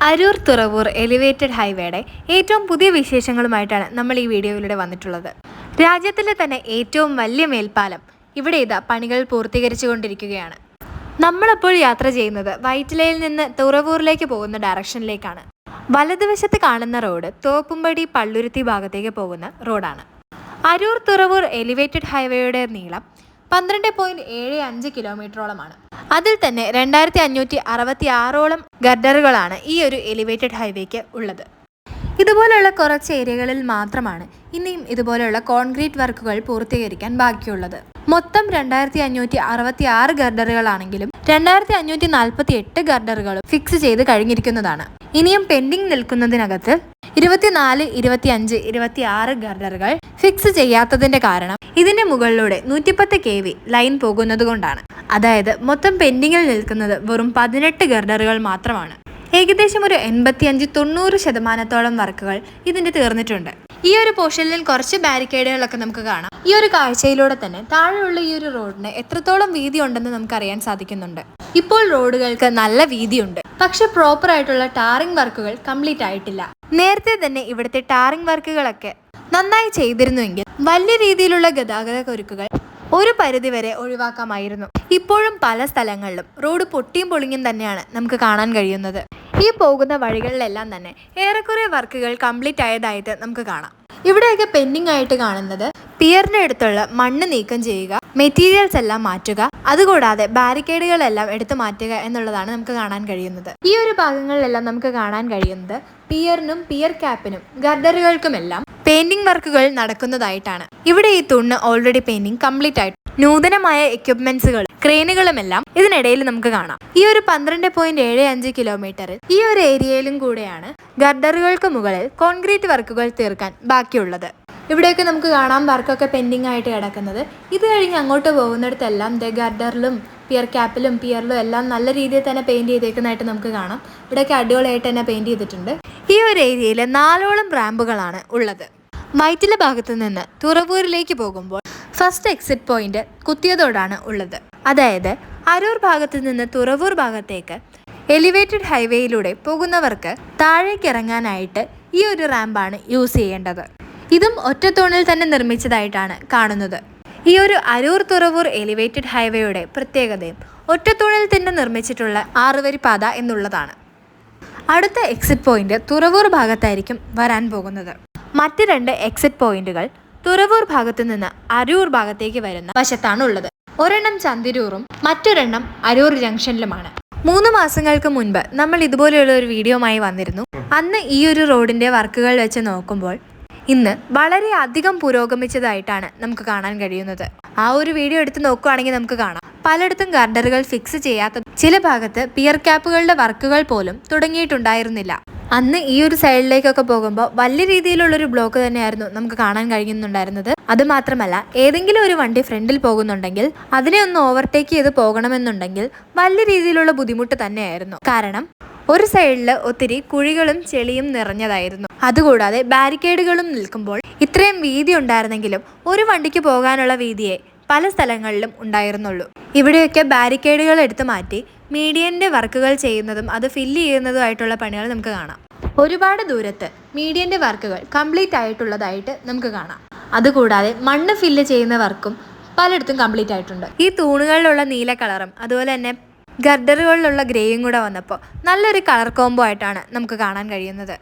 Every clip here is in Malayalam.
അരൂർ തുറവൂർ എലിവേറ്റഡ് ഹൈവേയുടെ ഏറ്റവും പുതിയ വിശേഷങ്ങളുമായിട്ടാണ് നമ്മൾ ഈ വീഡിയോയിലൂടെ വന്നിട്ടുള്ളത്. രാജ്യത്തിലെ തന്നെ ഏറ്റവും വലിയ മേൽപ്പാലം ഇവിടെ ഇതാ പണികൾ പൂർത്തീകരിച്ചുകൊണ്ടിരിക്കുകയാണ്. നമ്മളപ്പോൾ യാത്ര ചെയ്യുന്നത് വൈറ്റിലയിൽ നിന്ന് തുറവൂരിലേക്ക് പോകുന്ന ഡയറക്ഷനിലേക്കാണ്. വലതുവശത്ത് കാണുന്ന റോഡ് തോപ്പുംപടി പള്ളുരുത്തി ഭാഗത്തേക്ക് പോകുന്ന റോഡാണ്. അരൂർ തുറവൂർ എലിവേറ്റഡ് ഹൈവേയുടെ നീളം 12.75 കിലോമീറ്ററോളമാണ്. അതിൽ തന്നെ 2566ഓളം ഗർഡറുകളാണ് ഈ ഒരു എലിവേറ്റഡ് ഹൈവേക്ക് ഉള്ളത്. ഇതുപോലെയുള്ള കുറച്ച് ഏരിയകളിൽ മാത്രമാണ് ഇനിയും ഇതുപോലെയുള്ള കോൺക്രീറ്റ് വർക്കുകൾ പൂർത്തീകരിക്കാൻ ബാക്കിയുള്ളത്. മൊത്തം 2566 ഗർഡറുകളാണെങ്കിലും 2548 ഗർഡറുകളും ഫിക്സ് ചെയ്ത് കഴിഞ്ഞിരിക്കുന്നതാണ്. ഇനിയും പെൻഡിങ് നിൽക്കുന്നതിനകത്ത് 24, 25, 26 ഗർഡറുകൾ ഫിക്സ് ചെയ്യാത്തതിന്റെ കാരണം ഇതിന്റെ മുകളിലൂടെ 110 kV ലൈൻ പോകുന്നത് കൊണ്ടാണ്. അതായത് മൊത്തം പെൻഡിങ്ങിൽ നിൽക്കുന്നത് വെറും 18 ഗർഡറുകൾ മാത്രമാണ്. ഏകദേശം ഒരു 85-90% വർക്കുകൾ ഇതിന്റെ തീർന്നിട്ടുണ്ട്. ഈ ഒരു പോർഷനിൽ കുറച്ച് ബാരിക്കേഡുകളൊക്കെ നമുക്ക് കാണാം. ഈ ഒരു കാഴ്ചയിലൂടെ തന്നെ താഴെയുള്ള ഈ ഒരു റോഡിന് എത്രത്തോളം വീതി ഉണ്ടെന്ന് നമുക്ക് അറിയാൻ സാധിക്കുന്നുണ്ട്. ഇപ്പോൾ റോഡുകൾക്ക് നല്ല വീതിയുണ്ട്, പക്ഷെ പ്രോപ്പർ ആയിട്ടുള്ള ടാറിംഗ് വർക്കുകൾ കംപ്ലീറ്റ് ആയിട്ടില്ല. നേരത്തെ തന്നെ ഇവിടുത്തെ ടാറിംഗ് വർക്കുകളൊക്കെ നന്നായി ചെയ്തിരുന്നുവെങ്കിൽ വലിയ രീതിയിലുള്ള ഗതാഗത കുരുക്കുകൾ ഒരു പരിധിവരെ ഒഴിവാക്കാമായിരുന്നു. ഇപ്പോഴും പല സ്ഥലങ്ങളിലും റോഡ് പൊട്ടിയും പൊളിഞ്ഞും തന്നെയാണ് നമുക്ക് കാണാൻ കഴിയുന്നത്. ഈ പോകുന്ന വഴികളിലെല്ലാം തന്നെ ഏറെക്കുറെ വർക്കുകൾ കംപ്ലീറ്റ് ആയതായിട്ട് നമുക്ക് കാണാം. ഇവിടെയൊക്കെ പെൻഡിങ് ആയിട്ട് കാണുന്നത് പിയറിന്റെ അടുത്തുള്ള മണ്ണ് നീക്കം ചെയ്യുക, മെറ്റീരിയൽസ് എല്ലാം മാറ്റുക, അതുകൂടാതെ ബാരിക്കേഡുകളെല്ലാം എടുത്തു മാറ്റുക എന്നുള്ളതാണ് നമുക്ക് കാണാൻ കഴിയുന്നത്. ഈ ഒരു ഭാഗങ്ങളിലെല്ലാം നമുക്ക് കാണാൻ കഴിയുന്നത് പിയറിനും പിയർ ക്യാപ്പിനും ഗർഡറുകൾക്കുമെല്ലാം പെയിന്റിംഗ് വർക്കുകൾ നടക്കുന്നതായിട്ടാണ്. ഇവിടെ ഈ തൂണിന് ഓൾറെഡി പെയിന്റിംഗ് കംപ്ലീറ്റ് ആയിട്ട് നൂതനമായ എക്യുപ്മെന്റ്സുകൾ ക്രെയിനുകളുമെല്ലാം ഇതിനിടയിൽ നമുക്ക് കാണാം. ഈ ഒരു 12.75 കിലോമീറ്ററിൽ ഈ ഒരു ഏരിയയിലും കൂടെയാണ് ഗർഡറുകൾക്ക് മുകളിൽ കോൺക്രീറ്റ് വർക്കുകൾ തീർക്കാൻ ബാക്കിയുള്ളത്. ഇവിടെയൊക്കെ നമുക്ക് കാണാം വർക്കൊക്കെ പെൻഡിങ് ആയിട്ട് കിടക്കുന്നത്. ഇത് കഴിഞ്ഞ് അങ്ങോട്ട് പോകുന്നിടത്തെല്ലാം ഗർഡറിലും പിയർ ക്യാപ്പിലും പിയറിലും എല്ലാം നല്ല രീതിയിൽ തന്നെ പെയിന്റ് ചെയ്തേക്കുന്നതായിട്ട് നമുക്ക് കാണാം. ഇവിടെയൊക്കെ അടിപൊളിയായിട്ട് തന്നെ പെയിന്റ് ചെയ്തിട്ടുണ്ട്. ഈ ഒരു ഏരിയയിൽ 4ഓളം റാമ്പുകളാണ് ഉള്ളത്. വൈറ്റില ഭാഗത്ത് നിന്ന് തുറവൂരിലേക്ക് പോകുമ്പോൾ ഫസ്റ്റ് എക്സിറ്റ് പോയിന്റ് കുത്തിയതോടാണ് ഉള്ളത്. അതായത് അരൂർ ഭാഗത്ത് നിന്ന് തുറവൂർ ഭാഗത്തേക്ക് എലിവേറ്റഡ് ഹൈവേയിലൂടെ പോകുന്നവർക്ക് താഴേക്ക് ഇറങ്ങാനായിട്ട് ഈ ഒരു റാമ്പാണ് യൂസ് ചെയ്യേണ്ടത്. ഇതും ഒറ്റത്തൂണിൽ തന്നെ നിർമ്മിച്ചതായിട്ടാണ് കാണുന്നത്. ഈ ഒരു അരൂർ തുറവൂർ എലിവേറ്റഡ് ഹൈവേയുടെ പ്രത്യേകതയും ഒറ്റത്തൂണിൽ തന്നെ നിർമ്മിച്ചിട്ടുള്ള 6 വരി പാത എന്നുള്ളതാണ്. അടുത്ത എക്സിറ്റ് പോയിന്റ് തുറവൂർ ഭാഗത്തായിരിക്കും വരാൻ പോകുന്നത്. മറ്റ് 2 എക്സിറ്റ് പോയിന്റുകൾ തുറവൂർ ഭാഗത്ത് നിന്ന് അരൂർ ഭാഗത്തേക്ക് വരുന്ന വശത്താണ് ഉള്ളത്. ഒരെണ്ണം ചന്തിരൂറും മറ്റൊരെണ്ണം അരൂർ ജംഗ്ഷനിലുമാണ്. 3 മാസങ്ങൾക്ക് മുൻപ് നമ്മൾ ഇതുപോലെയുള്ള ഒരു വീഡിയോയുമായി വന്നിരുന്നു. അന്ന് ഈ ഒരു റോഡിന്റെ വർക്കുകൾ വെച്ച് നോക്കുമ്പോൾ ഇന്ന് വളരെ അധികം പുരോഗമിച്ചതായിട്ടാണ് നമുക്ക് കാണാൻ കഴിയുന്നത്. ആ ഒരു വീഡിയോ എടുത്ത് നോക്കുകയാണെങ്കിൽ നമുക്ക് കാണാം പലയിടത്തും ഗർഡറുകൾ ഫിക്സ് ചെയ്യാത്ത, ചില ഭാഗത്ത് പിയർ ക്യാപ്പുകളുടെ വർക്കുകൾ പോലും തുടങ്ങിയിട്ടുണ്ടായിരുന്നില്ല. അന്ന് ഈ ഒരു സൈഡിലേക്കൊക്കെ പോകുമ്പോൾ വലിയ രീതിയിലുള്ളൊരു ബ്ലോക്ക് തന്നെയായിരുന്നു നമുക്ക് കാണാൻ കഴിയുന്നുണ്ടായിരുന്നത്. അതുമാത്രമല്ല, ഏതെങ്കിലും ഒരു വണ്ടി ഫ്രണ്ടിൽ പോകുന്നുണ്ടെങ്കിൽ അതിനെ ഒന്ന് ഓവർടേക്ക് ചെയ്ത് പോകണമെന്നുണ്ടെങ്കിൽ വലിയ രീതിയിലുള്ള ബുദ്ധിമുട്ട് തന്നെയായിരുന്നു. കാരണം ഒരു സൈഡിൽ ഒത്തിരി കുഴികളും ചെളിയും നിറഞ്ഞതായിരുന്നു. അതുകൂടാതെ ബാരിക്കേഡുകളും നിൽക്കുമ്പോൾ ഇത്രയും വീതി ഉണ്ടായിരുന്നെങ്കിലും ഒരു വണ്ടിക്ക് പോകാനുള്ള വീതിയെ പല സ്ഥലങ്ങളിലും ഉണ്ടായിരുന്നുള്ളൂ. ഇവിടെയൊക്കെ ബാരിക്കേഡുകൾ എടുത്തു മാറ്റി മീഡിയന്റെ വർക്കുകൾ ചെയ്യുന്നതും അത് ഫില്ല് ചെയ്യുന്നതുമായിട്ടുള്ള പണികൾ നമുക്ക് കാണാം. ഒരുപാട് ദൂരത്ത് മീഡിയന്റെ വർക്കുകൾ കംപ്ലീറ്റ് ആയിട്ടുള്ളതായിട്ട് നമുക്ക് കാണാം. അതുകൂടാതെ മണ്ണ് ഫില്ല് ചെയ്യുന്ന വർക്കും പലയിടത്തും കംപ്ലീറ്റ് ആയിട്ടുണ്ട്. ഈ തൂണുകളിലുള്ള നീല കളറും അതുപോലെ തന്നെ ഗർഡറുകളിലുള്ള ഗ്രേയും കൂടെ വന്നപ്പോൾ നല്ലൊരു കളർ കോംബോ ആയിട്ടാണ് നമുക്ക് കാണാൻ കഴിയുന്നത്.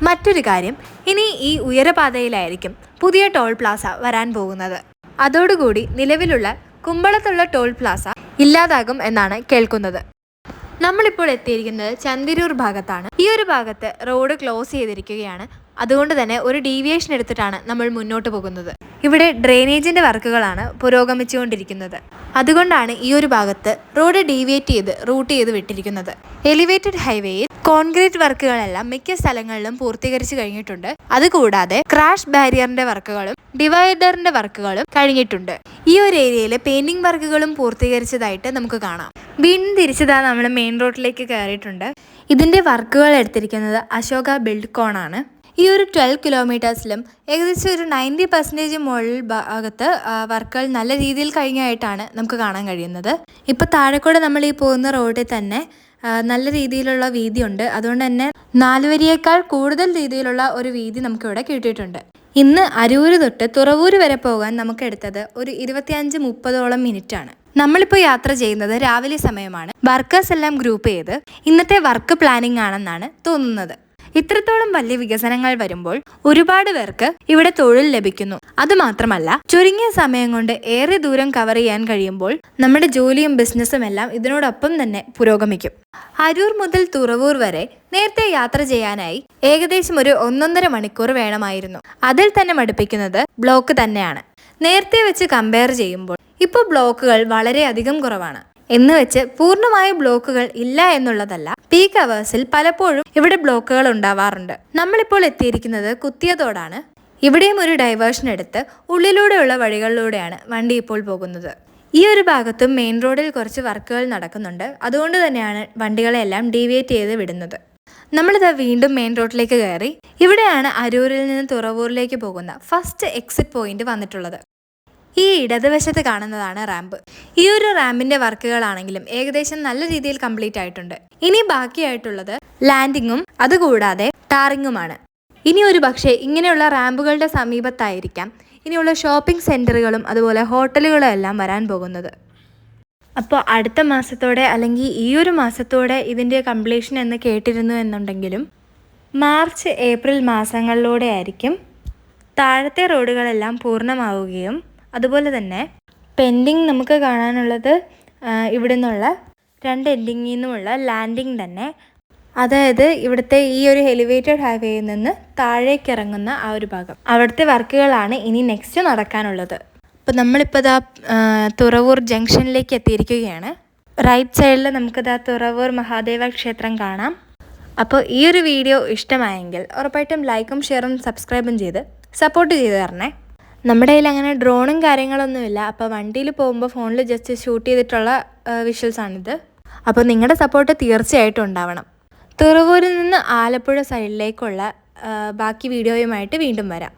മറ്റൊരു കാര്യം, ഇനി ഈ ഉയരപാതയിലായിരിക്കും പുതിയ ടോൾ പ്ലാസ വരാൻ പോകുന്നത്. അതോടുകൂടി നിലവിലുള്ള കുമ്പളത്തുള്ള ടോൾ പ്ലാസ ഇല്ലാതാകും എന്നാണ് കേൾക്കുന്നത്. നമ്മളിപ്പോൾ എത്തിയിരിക്കുന്നത് ചന്തിരൂർ ഭാഗത്താണ്. ഈ ഒരു ഭാഗത്ത് റോഡ് ക്ലോസ് ചെയ്തിരിക്കുകയാണ്. അതുകൊണ്ട് തന്നെ ഒരു ഡീവിയേഷൻ എടുത്തിട്ടാണ് നമ്മൾ മുന്നോട്ട് പോകുന്നത്. ഇവിടെ ഡ്രെയിനേജിന്റെ വർക്കുകളാണ് പുരോഗമിച്ചുകൊണ്ടിരിക്കുന്നത്. അതുകൊണ്ടാണ് ഈ ഒരു ഭാഗത്ത് റോഡ് ഡീവിയേറ്റ് ചെയ്ത് റൂട്ട് ചെയ്ത് വിട്ടിരിക്കുന്നത്. എലിവേറ്റഡ് ഹൈവേയിൽ കോൺക്രീറ്റ് വർക്കുകളെല്ലാം മിക്ക സ്ഥലങ്ങളിലും പൂർത്തീകരിച്ചു കഴിഞ്ഞിട്ടുണ്ട്. അതുകൂടാതെ ക്രാഷ് ബാരിയറിന്റെ വർക്കുകളും ഡിവൈഡറിന്റെ വർക്കുകളും കഴിഞ്ഞിട്ടുണ്ട്. ഈ ഒരു ഏരിയയിൽ പെയിന്റിംഗ് വർക്കുകളും പൂർത്തീകരിച്ചതായിട്ട് നമുക്ക് കാണാം. വീണ്ടും തിരിച്ചതാ നമ്മൾ മെയിൻ റോഡിലേക്ക് കയറിയിട്ടുണ്ട്. ഇതിന്റെ വർക്കുകൾ എടുത്തിരിക്കുന്നത് അശോക ബിൽഡ് കോണാണ്. ഈ ഒരു 12 കിലോമീറ്റേഴ്സിലും ഏകദേശം ഒരു 90% മുകളിൽ ഭാഗത്ത് വർക്കുകൾ നല്ല രീതിയിൽ കഴിഞ്ഞായിട്ടാണ് നമുക്ക് കാണാൻ കഴിയുന്നത്. ഇപ്പോൾ താഴെക്കൂടെ നമ്മൾ ഈ പോകുന്ന റോഡിൽ തന്നെ നല്ല രീതിയിലുള്ള വീതിയുണ്ട്. അതുകൊണ്ട് തന്നെ 4 വരിയേക്കാൾ കൂടുതൽ രീതിയിലുള്ള ഒരു വീതി നമുക്കിവിടെ കിട്ടിയിട്ടുണ്ട്. ഇന്ന് അരൂര് തൊട്ട് തുറവൂര് വരെ പോകാൻ നമുക്ക് എടുത്തത് ഒരു 25-30ഓളം മിനിറ്റാണ്. നമ്മളിപ്പോൾ യാത്ര ചെയ്യുന്നത് രാവിലെ സമയമാണ്. വർക്കേഴ്സ് എല്ലാം ഗ്രൂപ്പ് ചെയ്ത് ഇന്നത്തെ വർക്ക് പ്ലാനിംഗ് ആണെന്നാണ് തോന്നുന്നത്. ഇത്രത്തോളം വലിയ വികസനങ്ങൾ വരുമ്പോൾ ഒരുപാട് പേർക്ക് ഇവിടെ തൊഴിൽ ലഭിക്കുന്നു. അതുമാത്രമല്ല, ചുരുങ്ങിയ സമയം കൊണ്ട് ഏറെ ദൂരം കവർ ചെയ്യാൻ കഴിയുമ്പോൾ നമ്മുടെ ജോലിയും ബിസിനസ്സും എല്ലാം ഇതിനോടൊപ്പം തന്നെ പുരോഗമിക്കും. അരൂർ മുതൽ തുറവൂർ വരെ നേരത്തെ യാത്ര ചെയ്യാനായി ഏകദേശം ഒരു 1.5 മണിക്കൂർ വേണമായിരുന്നു. അതിൽ തന്നെ മടുപ്പിക്കുന്നത് ബ്ലോക്ക് തന്നെയാണ്. നേരത്തെ വെച്ച് കമ്പയർ ചെയ്യുമ്പോൾ ഇപ്പോൾ ബ്ലോക്കുകൾ വളരെയധികം കുറവാണ്. എന്ന് വെച്ച് പൂർണ്ണമായ ബ്ലോക്കുകൾ ഇല്ല എന്നുള്ളതല്ല. പീക്ക് അവേഴ്സിൽ പലപ്പോഴും ഇവിടെ ബ്ലോക്കുകൾ ഉണ്ടാവാറുണ്ട്. നമ്മളിപ്പോൾ എത്തിയിരിക്കുന്നത് കുത്തിയതോടാണ്. ഇവിടെയും ഒരു ഡൈവേർഷൻ എടുത്ത് ഉള്ളിലൂടെയുള്ള വഴികളിലൂടെയാണ് വണ്ടി ഇപ്പോൾ പോകുന്നത്. ഈ ഒരു ഭാഗത്തും മെയിൻ റോഡിൽ കുറച്ച് വർക്കുകൾ നടക്കുന്നുണ്ട്. അതുകൊണ്ട് തന്നെയാണ് വണ്ടികളെല്ലാം ഡീവിയേറ്റ് ചെയ്ത് വിടുന്നത്. നമ്മളിതാ വീണ്ടും മെയിൻ റോഡിലേക്ക് കയറി. ഇവിടെയാണ് അരൂരിൽ നിന്ന് തുറവൂരിലേക്ക് പോകുന്ന ഫസ്റ്റ് എക്സിറ്റ് പോയിന്റ് വന്നിട്ടുള്ളത്. ഈ ഇടതുവശത്ത് കാണുന്നതാണ് റാമ്പ്. ഈ ഒരു റാമ്പിന്റെ വർക്കുകളാണെങ്കിലും ഏകദേശം നല്ല രീതിയിൽ കംപ്ലീറ്റ് ആയിട്ടുണ്ട്. ഇനി ബാക്കിയായിട്ടുള്ളത് ലാൻഡിങ്ങും അതുകൂടാതെ ടാറിങ്ങുമാണ്. ഇനി ഒരു പക്ഷേ ഇങ്ങനെയുള്ള റാമ്പുകളുടെ സമീപത്തായിരിക്കാം ഇനിയുള്ള ഷോപ്പിംഗ് സെന്ററുകളും അതുപോലെ ഹോട്ടലുകളും എല്ലാം വരാൻ പോകുന്നത്. അപ്പോൾ അടുത്ത മാസത്തോടെ അല്ലെങ്കിൽ ഈ ഒരു മാസത്തോടെ ഇതിൻ്റെ കംപ്ലീഷൻ എന്ന് കേട്ടിരുന്നു എന്നുണ്ടെങ്കിലും മാർച്ച് ഏപ്രിൽ മാസങ്ങളിലൂടെ ആയിരിക്കും താഴത്തെ റോഡുകളെല്ലാം പൂർണ്ണമാവുകയും അതുപോലെ തന്നെ പെൻഡിങ് നമുക്ക് കാണാനുള്ളത് ഇവിടെ നിന്നുള്ള 2 എൻഡിങ്ങിൽ നിന്നുമുള്ള ലാൻഡിങ് തന്നെ, അതായത് ഇവിടുത്തെ ഈ ഒരു എലിവേറ്റഡ് ഹൈവേയിൽ നിന്ന് താഴേക്ക് ഇറങ്ങുന്ന ആ ഒരു ഭാഗം, അവിടുത്തെ വർക്കുകളാണ് ഇനി നെക്സ്റ്റ് നടക്കാനുള്ളത്. അപ്പോൾ നമ്മളിപ്പോൾ ഇതാ തുറവൂർ ജംഗ്ഷനിലേക്ക് എത്തിയിരിക്കുകയാണ്. റൈറ്റ് സൈഡിൽ നമുക്കിതാ തുറവൂർ മഹാദേവ ക്ഷേത്രം കാണാം. അപ്പോൾ ഈ ഒരു വീഡിയോ ഇഷ്ടമായെങ്കിൽ ഉറപ്പായിട്ടും ലൈക്കും ഷെയറും സബ്സ്ക്രൈബും ചെയ്ത് സപ്പോർട്ട് ചെയ്ത് തരണേ. നമ്മുടെ കയ്യിൽ അങ്ങനെ ഡ്രോണും കാര്യങ്ങളൊന്നുമില്ല. അപ്പോൾ വണ്ടിയിൽ പോകുമ്പോൾ ഫോണിൽ ജസ്റ്റ് ഷൂട്ട് ചെയ്തിട്ടുള്ള വിഷ്വൽസാണിത്. അപ്പോൾ നിങ്ങളുടെ സപ്പോർട്ട് തീർച്ചയായിട്ടും ഉണ്ടാവണം. തുറവൂരിൽ നിന്ന് ആലപ്പുഴ സൈഡിലേക്കുള്ള ബാക്കി വീഡിയോയുമായിട്ട് വീണ്ടും വരാം.